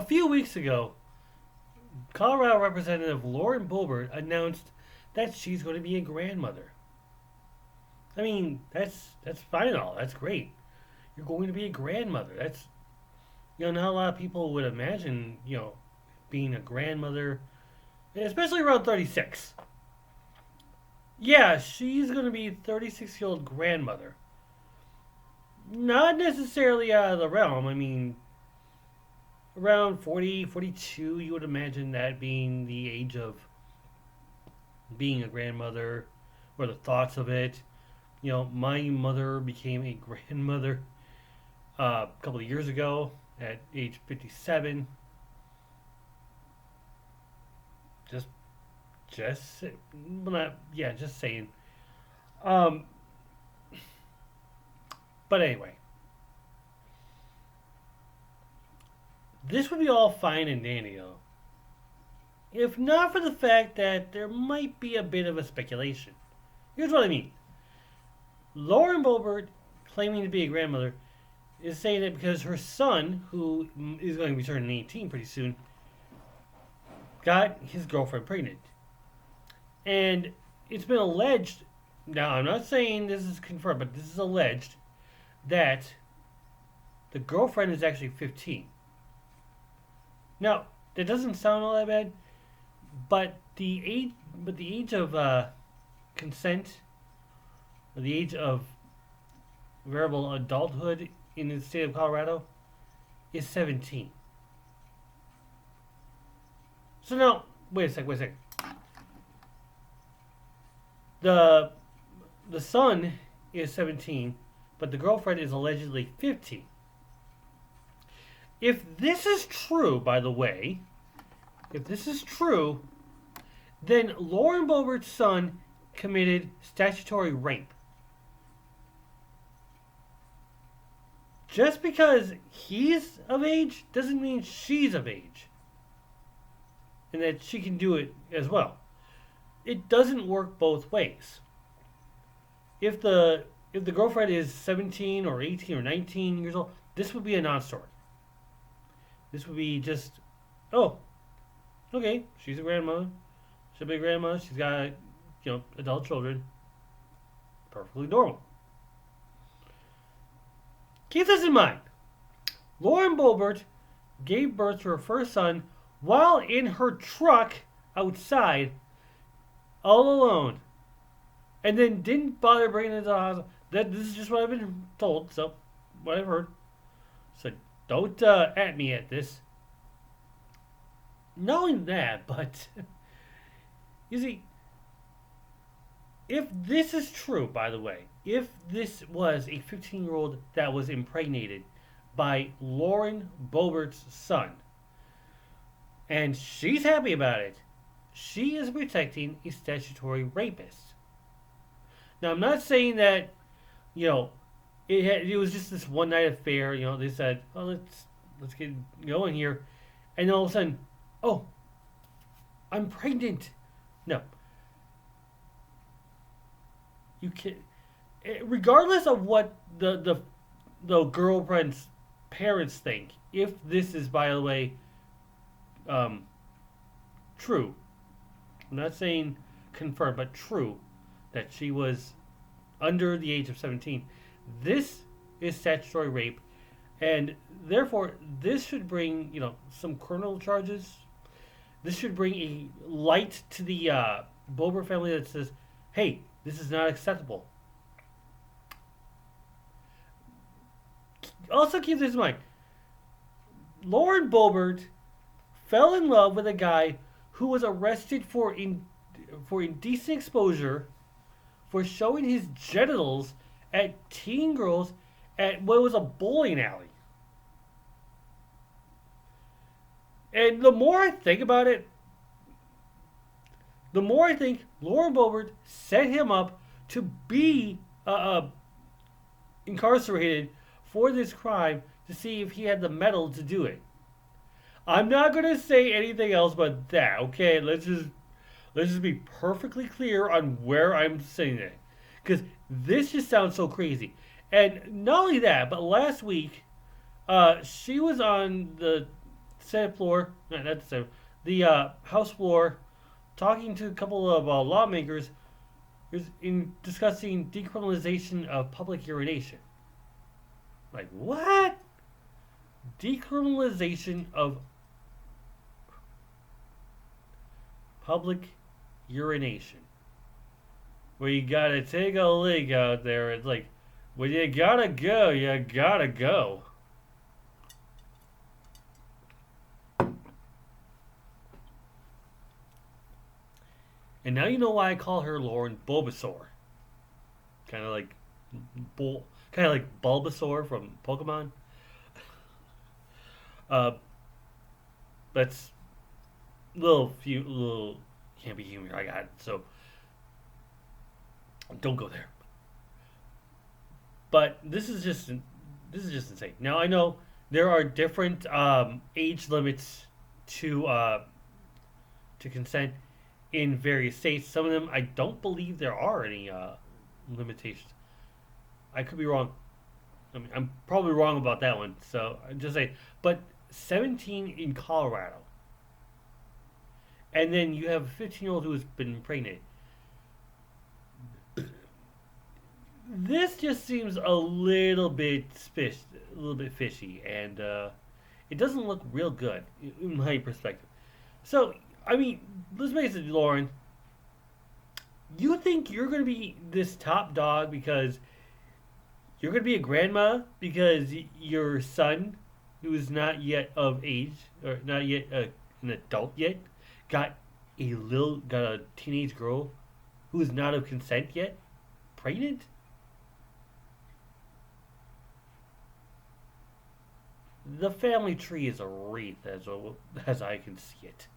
a few weeks ago, Colorado Representative Lauren Boebert announced that she's going to be a grandmother. I mean, that's fine and all. That's great. You're going to be a grandmother. That's not a lot of people would imagine being a grandmother, especially around 36. Yeah, she's going to be a 36-year-old grandmother. Not necessarily out of the realm. I mean, around 40, 42, you would imagine that being the age of being a grandmother or the thoughts of it. My mother became a grandmother a couple of years ago at age 57. Just, well, not, yeah, just saying. Um, but anyway, this would be all fine and dandy, though, if not for the fact that there might be a bit of a speculation. Here's what I mean. Lauren Boebert, claiming to be a grandmother, is saying that because her son, who is going to be turning 18 pretty soon, got his girlfriend pregnant. And it's been alleged, now I'm not saying this is confirmed, but this is alleged, that the girlfriend is actually 15. Now, that doesn't sound all that bad, but the age of consent, or the age of variable adulthood in the state of Colorado is 17. So now, wait a second. The son is 17, but the girlfriend is allegedly 15. If this is true, by the way, if this is true, then Lauren Boebert's son committed statutory rape. Just because he's of age doesn't mean she's of age. And that she can do it as well. It doesn't work both ways. If the girlfriend is 17 or 18 or 19 years old, this would be a non-story. This would be just, oh, okay, she's a grandmother. She'll be a grandmother. She's got, adult children. Perfectly normal. Keep this in mind. Lauren Boebert gave birth to her first son while in her truck outside, all alone, and then didn't bother bringing it to the hospital. This is just what I've been told, so what I've heard. So don't at me at this. Not only that, but you see, if this is true, by the way, if this was a 15-year-old that was impregnated by Lauren Boebert's son, and she's happy about it, she is protecting a statutory rapist. Now, I'm not saying that, it was just this one night affair. They said, "Oh, let's get going here," and then all of a sudden, "Oh, I'm pregnant." No, you can, regardless of what the girlfriend's parents think. If this is, by the way, true. I'm not saying confirmed, but true, that she was under the age of 17. This is statutory rape, and therefore this should bring, some criminal charges. This should bring a light to the Boebert family that says, hey, this is not acceptable. Also keep this in mind. Lauren Boebert fell in love with a guy who was arrested for indecent exposure, for showing his genitals at teen girls at what was a bowling alley. And the more I think about it, the more I think Lauren Boebert set him up to be incarcerated for this crime to see if he had the mettle to do it. I'm not going to say anything else but that, okay? Let's just be perfectly clear on where I'm saying it. Because this just sounds so crazy. And not only that, but last week, she was on the Senate floor, not the Senate, the House floor, talking to a couple of lawmakers in discussing decriminalization of public urination. Like, what? Decriminalization of public urination. Where you gotta take a leak out there. It's like, when you gotta go, you gotta go. And now you know why I call her Lauren Bulbasaur. Kind of like, kind of like Bulbasaur from Pokemon. Uh, that's little can't be humor. I got it. So don't go there. But this is just insane. Now I know there are different age limits to consent in various states. Some of them I don't believe there are any limitations. I could be wrong. I mean, I'm probably wrong about that one. So I just say, but 17 in Colorado, and then you have a 15-year-old who has been pregnant. This just seems a little bit fishy, and it doesn't look real good in my perspective. So, I mean, let's face it, Lauren. You think you're going to be this top dog because you're going to be a grandma because your son, who is not yet of age or not yet an adult yet, got a teenage girl who is not of consent yet, pregnant? The family tree is a wreath as I can see it.